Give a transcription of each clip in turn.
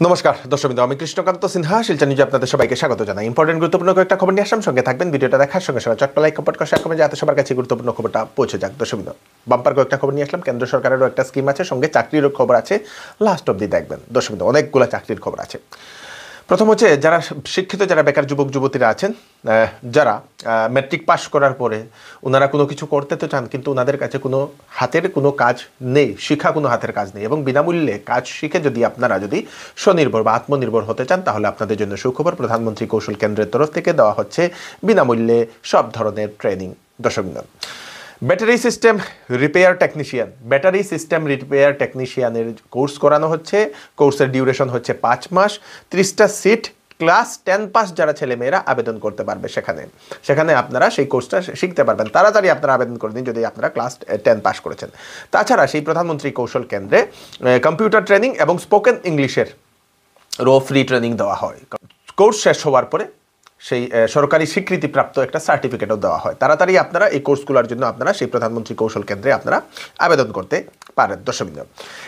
নমস্কার দর্শকবৃন্দ, আমি কৃষ্ণকান্ত সিনহা শিলচর নিউজে আপনাদের সবাইকে স্বাগত জানাই। ইম্পর্টেন্ট গুরুত্বপূর্ণ কয়েকটা খবর নিয়ে আসলাম, সঙ্গে থাকবেন। ভিডিওটা দেখার সঙ্গে সঙ্গে চট্ট লাইক কমেন্ট করে শেয়ার করবেন যাতে সবার কাছে গুরুত্বপূর্ণ খবরটা পৌঁছে যাক। দর্শকবৃন্দ, বাম্পার কয়েকটা খবর নিয়ে আসলাম। কেন্দ্র সরকারেরও একটা স্কিম আছে, সঙ্গে চাকরিরও খবর আছে। লাস্ট অবধি দেখবেন দর্শকবৃন্দ, অনেকগুলো চাকরির খবর আছে। প্রথম হচ্ছে যারা শিক্ষিত, যারা বেকার যুবক যুবতীরা আছেন, যারা ম্যাট্রিক পাস করার পরে ওনারা কোনো কিছু করতে তো চান, কিন্তু ওনাদের কাছে কোনো হাতের কোনো কাজ নেই, শিখা কোনো হাতের কাজ নেই, এবং বিনামূল্যে কাজ শিখে যদি আপনারা স্বনির্ভর বা আত্মনির্ভর হতে চান, তাহলে আপনাদের জন্য সুখবর। প্রধানমন্ত্রী কৌশল কেন্দ্রের তরফ থেকে দেওয়া হচ্ছে বিনামূল্যে সব ধরনের ট্রেনিং। দর্শকবৃন্দ, ব্যাটারি সিস্টেম রিপেয়ার টেকনিশিয়ানের কোর্স করানো হচ্ছে। কোর্সের ডিউরেশন হচ্ছে 5 মাস। 30টা সিট, ক্লাস 10 পাস যারা ছেলেমেয়েরা আবেদন করতে পারবে সেখানে আপনারা সেই কোর্সটা শিখতে পারবেন। তাড়াতাড়ি আপনারা আবেদন করে দিন যদি আপনারা ক্লাস 10 পাস করেছেন। তাছাড়া সেই প্রধানমন্ত্রী কৌশল কেন্দ্রে কম্পিউটার ট্রেনিং এবং স্পোকেন ইংলিশের ফ্রি ট্রেনিং দেওয়া হয়। কোর্স শেষ হওয়ার পরে সেই সরকারি স্বীকৃতিপ্রাপ্ত একটা সার্টিফিকেটও দেওয়া হয়। তাড়াতাড়ি আপনারা এই কোর্সগুলোর জন্য আপনারা সেই প্রধানমন্ত্রী কৌশল কেন্দ্রে আপনারা আবেদন করতে পারেন। দর্শকবৃন্দ,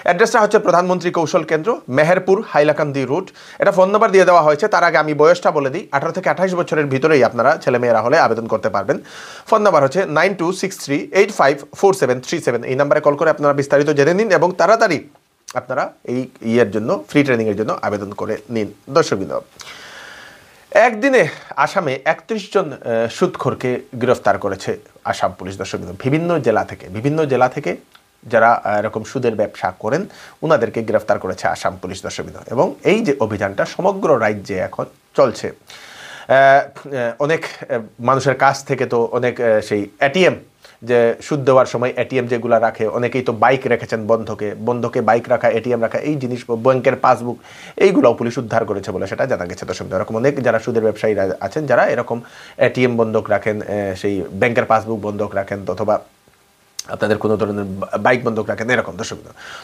অ্যাড্রেসটা হচ্ছে প্রধানমন্ত্রী কৌশল কেন্দ্র, মেহেরপুর, হাইলাকান্দি রুট। এটা ফোন নাম্বার দিয়ে দেওয়া হয়েছে। তার আগে আমি বয়সটা বলে দিই, 18 থেকে 28 বছরের ভিতরেই আপনারা ছেলেমেয়েরা হলে আবেদন করতে পারবেন। ফোন নাম্বার হচ্ছে 9263854737। এই নাম্বারে কল করে আপনারা বিস্তারিত জেনে নিন এবং তাড়াতাড়ি আপনারা এই জন্য ফ্রি ট্রেনিংয়ের জন্য আবেদন করে নিন। দর্শকবৃন্দ, একদিনে আসামে 31 জন সুদখোরকে গ্রেফতার করেছে আসাম পুলিশ। দর্শকবৃন্দ, বিভিন্ন জেলা থেকে যারা এরকম সুদের ব্যবসা করেন ওনাদেরকে গ্রেফতার করেছে আসাম পুলিশ। দর্শকবৃন্দ, এবং এই যে অভিযানটা সমগ্র রাজ্যে এখন চলছে। অনেক মানুষের কাছ থেকে তো অনেক সেই এটিএম, যে সুদ দেওয়ার সময় এটিএম যেগুলো রাখে, অনেকেই তো বাইক রেখেছেন বন্ধকে বাইক রাখা, এটিএম রাখা, এই জিনিস, ব্যাংকের পাসবুক, এইগুলোও পুলিশ উদ্ধার করেছে বলে সেটা জানা গেছে। দর্শক, এরকম অনেক যারা সুদের ব্যবসায়ীরা আছেন, যারা এরকম এটিএম বন্ধক রাখেন, সেই ব্যাংকের পাসবুক বন্ধক রাখেন, অথবা আপনাদের কোনো ধরনের বাইক বন্ধক রাখেন, এরকম। দর্শক,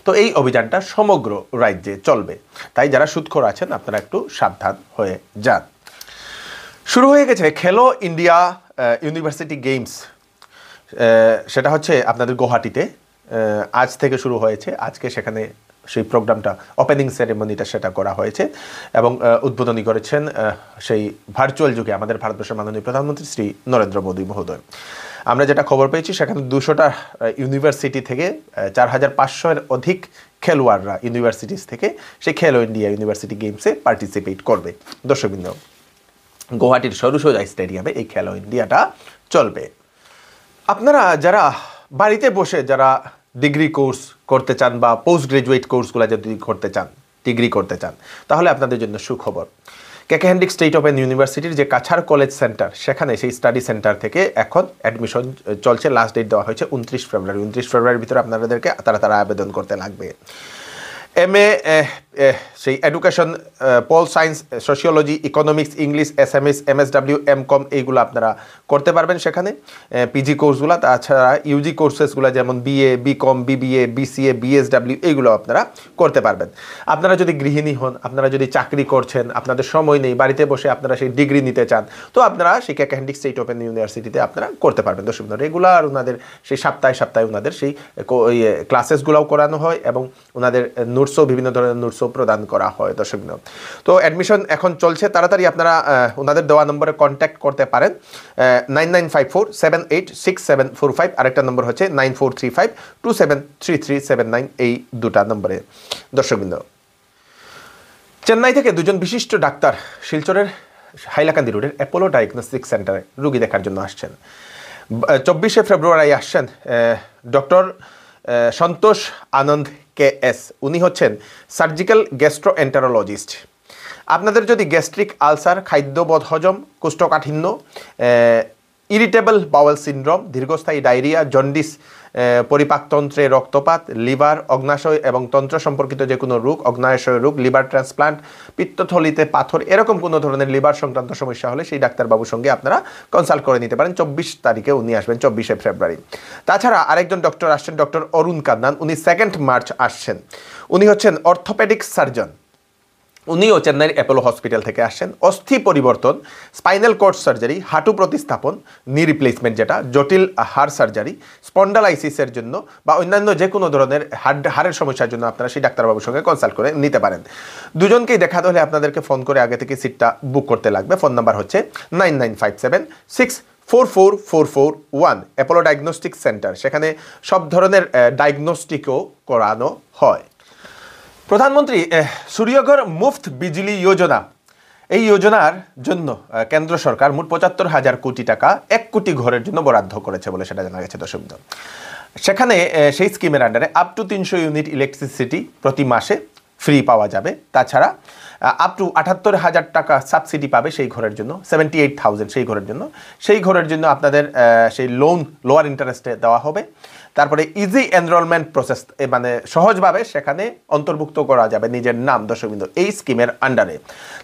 তো এই অভিযানটা সমগ্র রাজ্যে চলবে, তাই যারা সুদখোর আছেন আপনারা একটু সাবধান হয়ে যান। শুরু হয়ে গেছে খেলো ইন্ডিয়া ইউনিভার্সিটি গেমস। সেটা হচ্ছে আপনাদের গুয়াহাটিতে আজ থেকে শুরু হয়েছে। আজকে সেখানে সেই প্রোগ্রামটা, ওপেনিং সেরেমনিটা সেটা করা হয়েছে এবং উদ্বোধনী করেছেন সেই ভার্চুয়াল যুগে আমাদের ভারতবর্ষের মাননীয় প্রধানমন্ত্রী শ্রী নরেন্দ্র মোদী মহোদয়। আমরা যেটা খবর পেয়েছি, সেখানে 200টা ইউনিভার্সিটি থেকে 4500-এর অধিক খেলোয়াড়রা ইউনিভার্সিটিস থেকে সেই খেলো ইন্ডিয়া ইউনিভার্সিটি গেমসে পার্টিসিপেট করবে। দর্শকবৃন্দ, গুয়াহাটির সরুসজাই স্টেডিয়ামে এই খেলো ইন্ডিয়াটা চলবে। আপনারা যারা বাড়িতে বসে যারা ডিগ্রি কোর্স করতে চান বা পোস্ট গ্রাজুয়েট কোর্সগুলো যদি করতে চান, ডিগ্রি করতে চান, তাহলে আপনাদের জন্য সুখবর। কেকেহ্যান্ডিক স্টেট ওপেন ইউনিভার্সিটির যে কাছাড় কলেজ সেন্টার, সেখানে সেই স্টাডি সেন্টার থেকে এখন অ্যাডমিশন চলছে। লাস্ট ডেট দেওয়া হয়েছে 29 ফেব্রুয়ারি। 29 ফেব্রুয়ারির ভিতরে আপনাদেরকে তারা আবেদন করতে লাগবে। MA সেই education, pol science, sociology, economics, English, SMS, MSW, MCOM এইগুলো আপনারা করতে পারবেন সেখানে। পিজি কোর্সগুলো, তাছাড়া ইউজি কোর্সেসগুলো যেমন BA, BCom, BBA, BCA, BSW এইগুলো আপনারা করতে পারবেন। আপনারা যদি গৃহিণী হন, আপনারা যদি চাকরি করছেন, আপনাদের সময় নেই, বাড়িতে বসে আপনারা সেই ডিগ্রি নিতে চান, তো আপনারা সেই কেকেহ্যান্ডিক স্টেট ওপেন ইউনিভার্সিটিতে আপনারা করতে পারবেন। দর্শক, রেগুলার ওনাদের সেই সপ্তাহে ওনাদের সেই ক্লাসেসগুলোও করানো হয় এবং ওনাদের নোটসও, বিভিন্ন ধরনের নোটসও প্রদান করা হয়। দর্শক, তো অ্যাডমিশন এখন চলছে। তাড়াতাড়ি আপনারা ওনাদের দেওয়া নম্বরে কন্ট্যাক্ট করতে পারেন। 9954786745, আরেকটা নম্বর হচ্ছে 9435273379, এই দুটা নম্বরে। দর্শকবৃন্দ, চেন্নাই থেকে 2জন বিশিষ্ট ডাক্তার শিলচরের হাইলাকান্দি রোডের অ্যাপোলো ডায়াগনস্টিক সেন্টারে রুগী দেখার জন্য আসছেন। 24 ফেব্রুয়ারি আসছেন ডক্টর সন্তোষ আনন্দ KS। উনি হচ্ছেন সার্জিক্যাল গ্যাস্ট্রোএন্টারোলজিস্ট। আপনাদের যদি গ্যাস্ট্রিক আলসার, খাদ্য বদহজম, কোষ্ঠকাঠিন্য, ইরিটেবল বাওয়েল সিনড্রোম, দীর্ঘস্থায়ী ডায়রিয়া, জন্ডিস, পরিপাকতন্ত্রে রক্তপাত, লিভার, অগ্নাশয় এবং তন্ত্র সম্পর্কিত যে কোনো রোগ, অগ্নাশয় রোগ, লিভার ট্রান্সপ্লান্ট, পিত্তথলিতে পাথর, এরকম কোনো ধরনের লিভার সংক্রান্ত সমস্যা হলে সেই ডাক্তারবাবুর সঙ্গে আপনারা কনসাল্ট করে নিতে পারেন। 24 তারিখে উনি আসবেন, 24 ফেব্রুয়ারি। তাছাড়া আরেকজন ডক্টর আসছেন, ডক্টর অরুণ কান্নান। উনি 2 মার্চ আসছেন। উনি হচ্ছেন অর্থোপেডিক সার্জন। উনিও চেন্নাইয়ের অ্যাপোলো হসপিটাল থেকে আসছেন। অস্থি পরিবর্তন, স্পাইনাল কর্ড সার্জারি, হাঁটু প্রতিস্থাপন, নি রিপ্লেসমেন্ট যেটা, জটিল হাড় সার্জারি, স্পন্ডালাইসিসের জন্য বা অন্যান্য যে কোনো ধরনের হাড়ের সমস্যার জন্য আপনারা সেই ডাক্তারবাবুর সঙ্গে কনসাল্ট করে নিতে পারেন। দুজনকেই দেখাতে হলে আপনাদেরকে ফোন করে আগে থেকে সিটটা বুক করতে লাগবে। ফোন নাম্বার হচ্ছে 9957644441, অ্যাপোলো ডায়াগনস্টিক সেন্টার। সেখানে সব ধরনের ডায়াগনস্টিকও করানো হয়। প্রধানমন্ত্রী সূর্যঘর মুফত বিজলি যোজনা, এই যোজনার জন্য কেন্দ্র সরকার মোট ৭৫,০০০ কোটি টাকা ১ কোটি ঘরের জন্য বরাদ্দ করেছে বলে সেটা জানা গেছে দর্শক। সেখানে সেই স্কিমের আন্ডারে আপ টু 300 ইউনিট ইলেকট্রিসিটি প্রতি মাসে ফ্রি পাওয়া যাবে। তাছাড়া আপ টু ৭৮,০০০ টাকা সাবসিডি পাবে সেই ঘরের জন্য, 78,000 সেই ঘরের জন্য আপনাদের সেই লোন লোয়ার ইন্টারেস্টে দেওয়া হবে। তারপরে ইজি এনরোলমেন্ট প্রসেস, মানে সহজভাবে সেখানে অন্তর্ভুক্ত করা যাবে নিজের নাম দর্শকবৃন্দ এই স্কিমের আন্ডারে।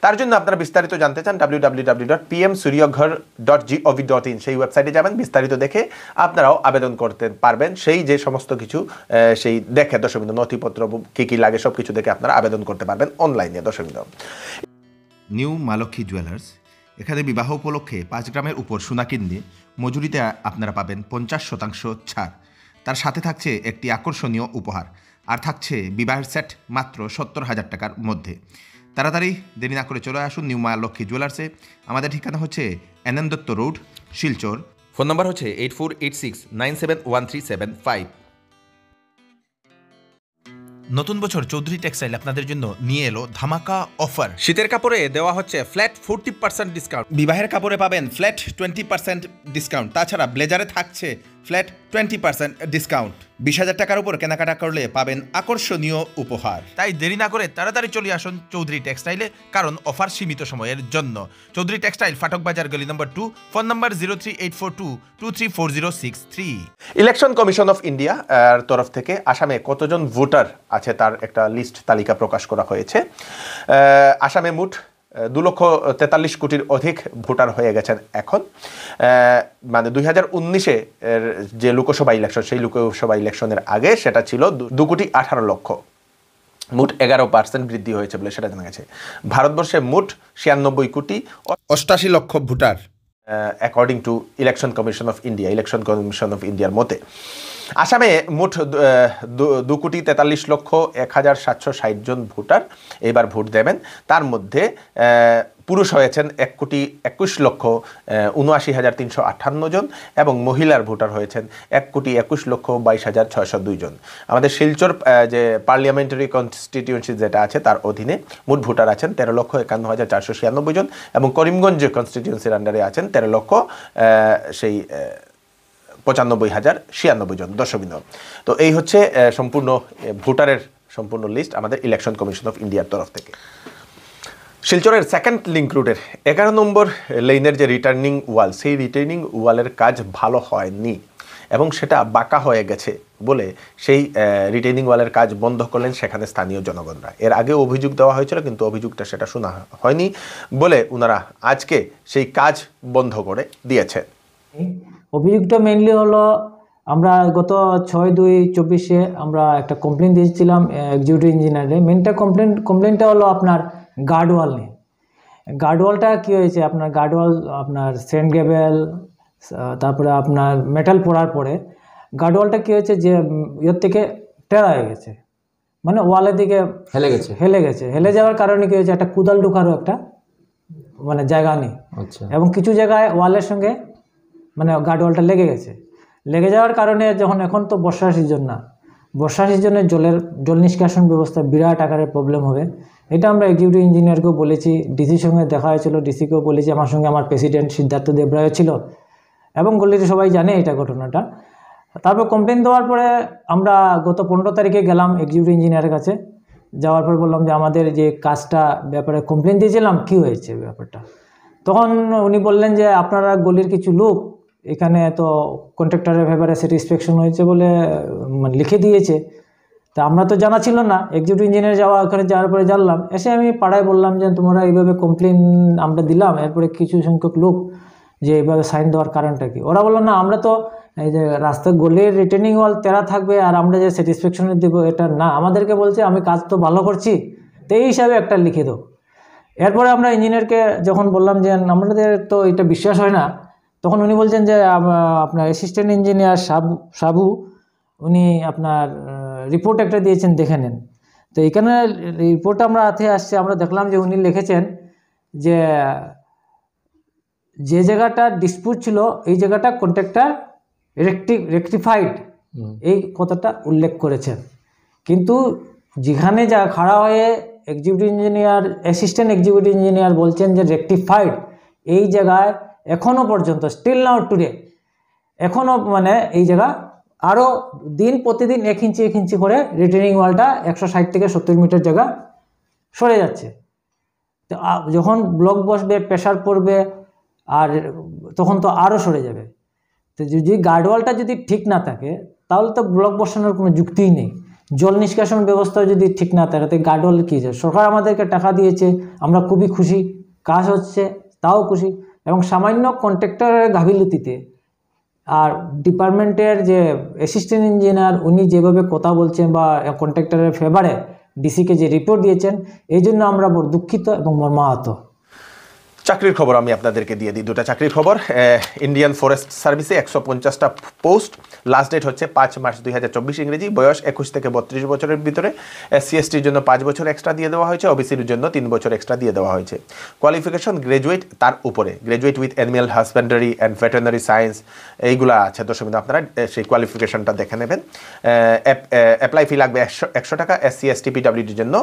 তার জন্য আপনারা বিস্তারিত জানতে চান www.pmsuryaghar.gov.in সেই ওয়েবসাইটে যাবেন, বিস্তারিত দেখে আপনারাও আবেদন করতে পারবেন। সেই যে সমস্ত কিছু সেই দেখে দর্শকবৃন্দ, নথিপত্র কী কী লাগে সব কিছু দেখে আপনারা আবেদন করতে পারবেন অনলাইনে দর্শকবৃন্দ। নিউ মা লক্ষ্মী জুয়েলার্স, এখানে বিবাহ উপলক্ষে ৫ গ্রামের উপর সোনা কিনলে মজুরিতে আপনারা পাবেন 50% ছাড়। তার সাথে থাকছে একটি আকর্ষণীয় উপহার, আর থাকছে বিবাহের সেট মাত্র ৭০,০০০ টাকার মধ্যে। তাড়াতাড়ি দেরি না করে চলে আসুন নিউ মা লক্ষ্মী জুয়েলার্সে। আমাদের ঠিকানা হচ্ছে NN Dutta road, Silchar. Phone number হচ্ছে 8486971375। নতুন বছর চৌধুরী টেক্সটাইল আপনাদের জন্য নিয়ে এলো ধামাকা অফার। শীতের কাপড়ে দেওয়া হচ্ছে ফ্ল্যাট 40% ডিসকাউন্ট, বিবাহের কাপড়ে পাবেন ফ্ল্যাট 20% ডিসকাউন্ট। তাছাড়া ব্লেজারে থাকছে ফ্ল্যাট 20% ডিসকাউন্ট। 20,000 টাকার উপর কেনাকাটা করলে পাবেন আকর্ষণীয় উপহার। তাই দেরি না করে তাড়াতাড়ি চলে আসুন চৌধুরী টেক্সটাইলে, কারণ অফার সীমিত সময়ের জন্য। চৌধুরী টেক্সটাইল, ফাটক বাজার, গলি নম্বর 2, phone number 038422340063। Election commission of India এর তরফ থেকে আসামে কতজন ভোটার আছে তার একটা লিস্ট তালিকা প্রকাশ করা হয়েছে। আসামে মোট 2,43 কোটির অধিক ভোটার হয়ে গেছেন এখন। মানে 2019-এ যে লোকসভা ইলেকশন, সেই লোকসভা ইলেকশনের আগে সেটা ছিল 2,18,00,000, মোট 11% বৃদ্ধি হয়েছে বলে সেটা জানা গেছে। ভারতবর্ষে মোট 96,88,00,000 voter, according to election commission of ইন্ডিয়ার মতে। আসামে মোট 2,43,01,760 জন ভোটার এবার ভোট দেবেন। তার মধ্যে পুরুষ হয়েছেন 1,21,79,358 জন এবং মহিলার ভোটার হয়েছেন 1,21,22,602 জন। আমাদের শিলচর যে পার্লামেন্টারি কনস্টিটিউয়েন্সি যেটা আছে তার অধীনে মোট ভোটার আছেন 13,51,496 জন এবং করিমগঞ্জ কনস্টিটিউয়েন্সির আন্ডারে আছেন 13,95,096 জন দর্শকবৃন্দ। তো এই হচ্ছে সম্পূর্ণ ভোটারের সম্পূর্ণ লিস্ট আমাদের ইলেকশন কমিশন অফ ইন্ডিয়ার তরফ থেকে। শিলচরের সেকেন্ড লিঙ্ক রুটের 11 নম্বর লেনের যে রিটার্নিং ওয়াল, সেই রিটার্নিং ওয়ালের কাজ ভালো হয়নি এবং সেটা বাঁকা হয়ে গেছে বলে সেই রিটার্নিং ওয়ালের কাজ বন্ধ করলেন সেখানে স্থানীয় জনগণরা। এর আগে অভিযোগ দেওয়া হয়েছিল, কিন্তু অভিযোগটা সেটা শোনা হয়নি বলে ওনারা আজকে সেই কাজ বন্ধ করে দিয়েছে। অভিযোগটা মেইনলি হলো, আমরা গত 6/2/24 আমরা একটা কমপ্লেন দিয়েছিলাম এক্সিকিউটিভ ইঞ্জিনিয়ারে। মেনটা কমপ্লেনটা হলো আপনার গার্ডওয়াল নিয়ে। গার্ডওয়ালটা কী হয়েছে, আপনার গার্ডওয়াল আপনার সেন্ট গ্রেভেল, তারপরে আপনার মেটাল পড়ার পরে গার্ডওয়ালটা কী হয়েছে যে ইয়ের থেকে টেরা হয়ে গেছে, মানে ওয়ালের দিকে হেলে গেছে। হেলে যাওয়ার কারণে কী হয়েছে, একটা কুদাল ঢোকারও একটা মানে জায়গা নেই। আচ্ছা। এবং কিছু জায়গায় ওয়ালের সঙ্গে মানে গার্ডওয়ালটা লেগে গেছে। লেগে যাওয়ার কারণে যখন এখন তো বর্ষার সিজন না, বর্ষার সিজনে জল নিষ্কাশন ব্যবস্থা বিরাট আকারের প্রবলেম হবে। এটা আমরা এক্সিকিউটিভ ইঞ্জিনিয়ারকেও বলেছি, ডিসির সঙ্গে দেখা হয়েছিল, ডিসিকেও বলেছি, আমার সঙ্গে আমার প্রেসিডেন্ট সিদ্ধার্থ দেবরায়ও ছিল এবং গলির সবাই জানে এটা ঘটনাটা। তারপর কমপ্লেন দেওয়ার পরে আমরা গত 15 তারিখে গেলাম এক্সিকিউটিভ ইঞ্জিনিয়ারের কাছে। যাওয়ার পর বললাম যে আমাদের যে কাজটা ব্যাপারে কমপ্লেন দিয়েছিলাম কী হয়েছে ব্যাপারটা। তখন উনি বললেন যে আপনারা গলির কিছু লোক এখানে তো কন্ট্রাক্টরের ব্যাপারে স্যাটিসফ্যাকশন হয়েছে বলে মানে লিখে দিয়েছে। তা আমরা তো জানা ছিল না, এক্সিকিউটিভ ইঞ্জিনিয়ার ওখানে যাওয়ার পরে জানলাম। এসে আমি পাড়ায় বললাম যে তোমরা এইভাবে কমপ্লেন আমরা দিলাম, এরপরে কিছু সংখ্যক লোক যে এইভাবে সাইন দেওয়ার কারণটা কি। ওরা বললো না, আমরা তো এই যে রাস্তা গলির রিটার্নিং ওয়াল তেরা থাকবে আর আমরা যে স্যাটিসফ্যাকশনে দেবো এটা না, আমাদেরকে বলছে আমি কাজ তো ভালো করছি, তো এই হিসাবে একটা লিখে দাও। এরপরে আমরা ইঞ্জিনিয়ারকে যখন বললাম যে আমাদের তো এটা বিশ্বাস হয় না, তখন উনি বলছেন যে আপনার অ্যাসিস্ট্যান্ট ইঞ্জিনিয়ার সাবু উনি আপনার রিপোর্ট একটা দিয়েছেন, দেখে নেন। তো এখানে রিপোর্ট আমরা হাতে আসছে, আমরা দেখলাম যে উনি লিখেছেন যে যে জায়গাটা ডিসপুট ছিল এই জায়গাটা কন্ট্রাক্টর রেকটিফাইড, এই কথাটা উল্লেখ করেছেন। কিন্তু যেখানে যা খাড়া হয়ে executive engineer, assistant executive engineer বলছেন যে রেকটিফাইড, এই জায়গায় এখনও পর্যন্ত স্টিল নাও টুডে এখনও মানে এই জায়গা আরও দিন প্রতিদিন 1 ইঞ্চি করে রিটেনিং ওয়ালটা 160 থেকে 70 মিটার জায়গা সরে যাচ্ছে। তো যখন ব্লক বসবে, প্রেশার পড়বে, আর তখন তো আরও সরে যাবে। তো যদি গার্ডওয়ালটা যদি ঠিক না থাকে তাহলে তো ব্লক বসানোর কোনো যুক্তিই নেই। জল নিষ্কাশন ব্যবস্থা যদি ঠিক না থাকে তো গার্ডওয়াল কী আছে? সরকার আমাদেরকে টাকা দিয়েছে, আমরা খুবই খুশি, কাজ হচ্ছে তাও খুশি, এবং সামান্য কন্ট্রাক্টরের গাফিলতিতে আর ডিপার্টমেন্টের যে অ্যাসিস্ট্যান্ট ইঞ্জিনিয়ার উনি যেভাবে কথা বলছেন বা কন্ট্রাক্টরের ফেভারে ডিসিকে যে রিপোর্ট দিয়েছেন, এই জন্য আমরা বড় দুঃখিত এবং মর্মাহত। চাকরির খবর আমি আপনাদেরকে দিয়ে দিই, 2টা চাকরির খবর। ইন্ডিয়ান ফরেস্ট সার্ভিসে 150টা পোস্ট, লাস্ট ডেট হচ্ছে 5 মার্চ 2024 ইংরেজি, বয়স 21 থেকে 32 বছরের ভিতরে। SC STর জন্য 5 বছর এক্সট্রা দিয়ে দেওয়া হয়েছে, OBCর জন্য 3 বছর এক্সট্রা দিয়ে দেওয়া হয়েছে। কোয়ালিফিকেশন গ্রাজুয়েট, তার উপরে graduate with animal husbandry and veterinary science, এইগুলো আছে। দর্শক আপনারা সেই কোয়ালিফিকেশনটা দেখে নেবেন। অ্যাপ্লাই ফি লাগবে 100 টাকা। SC ST PWDর জন্য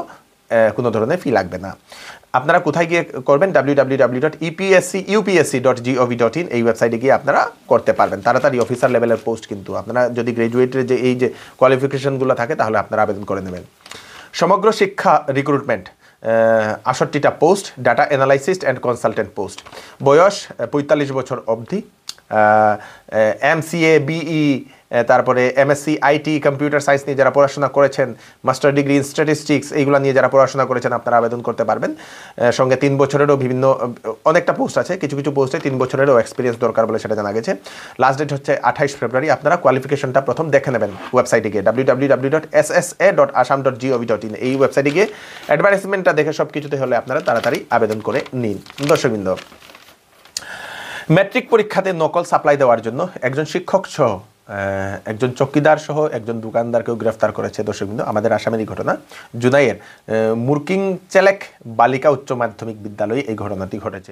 কোনো ধরনের ফি লাগবে না। আপনারা কোথায় গিয়ে করবেন? www.upsc.gov.in এই ওয়েবসাইটে গিয়ে আপনারা করতে পারবেন। তাড়াতাড়ি অফিসার লেভেলের পোস্ট, কিন্তু আপনারা যদি গ্র্যাজুয়েটের যে এই যে কোয়ালিফিকেশনগুলো থাকে তাহলে আপনারা আবেদন করে নেবেন। সমগ্র শিক্ষা রিক্রুটমেন্ট, 68টা post, data analyst and consultant post, বয়স 45 বছর অবধি, MCA BE, তারপরে MSc IT কম্পিউটার সায়েন্স নিয়ে যারা পড়াশোনা করেছেন, মাস্টার ডিগ্রি ইন স্ট্যাটিস্টিক্স এইগুলো নিয়ে যারা পড়াশোনা করেছেন আপনারা আবেদন করতে পারবেন। সঙ্গে 3 বছরেরও বিভিন্ন অনেকটা পোস্ট আছে, কিছু কিছু পোস্টে 3 বছরেরও এক্সপিরিয়েন্স দরকার বলে সেটা জানা গেছে। লাস্ট ডেট হচ্ছে 28 ফেব্রুয়ারি। আপনারা কোয়ালিফিকেশনটা প্রথম দেখে নেবেন ওয়েবসাইটে গিয়ে www.ssa.assam.gov.in এই ওয়েবসাইটে গিয়ে অ্যাডভার্টাইজমেন্টটা দেখে সব কিছুতে হলে আপনারা তাড়াতাড়ি আবেদন করে নিন। দর্শকবৃন্দ, ম্যাট্রিক পরীক্ষাতে নকল সাপ্লাই দেওয়ার জন্য একজন শিক্ষক সহ একজন চৌকিদার সহ একজন দোকানদারকেও গ্রেফতার করেছে। দর্শকবৃন্দ, আমাদের আসামেরই ঘটনা, জুনাইয়ের মুরকিং চেলেক বালিকা উচ্চ মাধ্যমিক বিদ্যালয়ে এই ঘটনাটি ঘটেছে।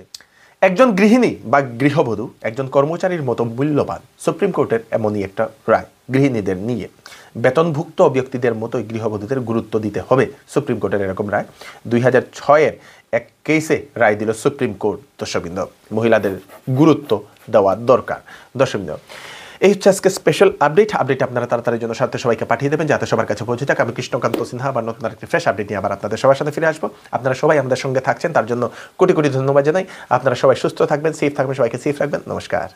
একজন গৃহিণী বা গৃহবধূ একজন কর্মচারীর মতো মূল্যবান। সুপ্রিম কোর্টের এমনই একটা রায় গৃহিণীদের নিয়ে। বেতনভুক্ত ব্যক্তিদের মতোই গৃহবধূদের গুরুত্ব দিতে হবে, সুপ্রিম কোর্টের এরকম রায় 2006-এর এক কেসে রায় দিল সুপ্রিম কোর্ট। দর্শকবৃন্দ, মহিলাদের গুরুত্ব দেওয়া দরকার। দর্শকবৃন্দ, এই হচ্ছে আজকে স্পেশাল আপডেট আপনারা তাড়াতাড়ির জন্য সাথে সবাইকে পাঠিয়ে দেবেন যাতে সবার কাছে পৌঁছে থাকে। আমি কৃষ্ণকান্ত সিনহা আবার নতুন আরেকটি ফ্রেশ আপডেট নিয়ে আবার আপনাদের সবার সাথে ফিরে আসবো। আপনারা সবাই আমাদের সঙ্গে থাকছেন তার জন্য কোটি কোটি ধন্যবাদ জানাই। আপনারা সবাই সুস্থ থাকবেন, সেফ থাকবেন, সবাইকে সেফ রাখবেন। নমস্কার।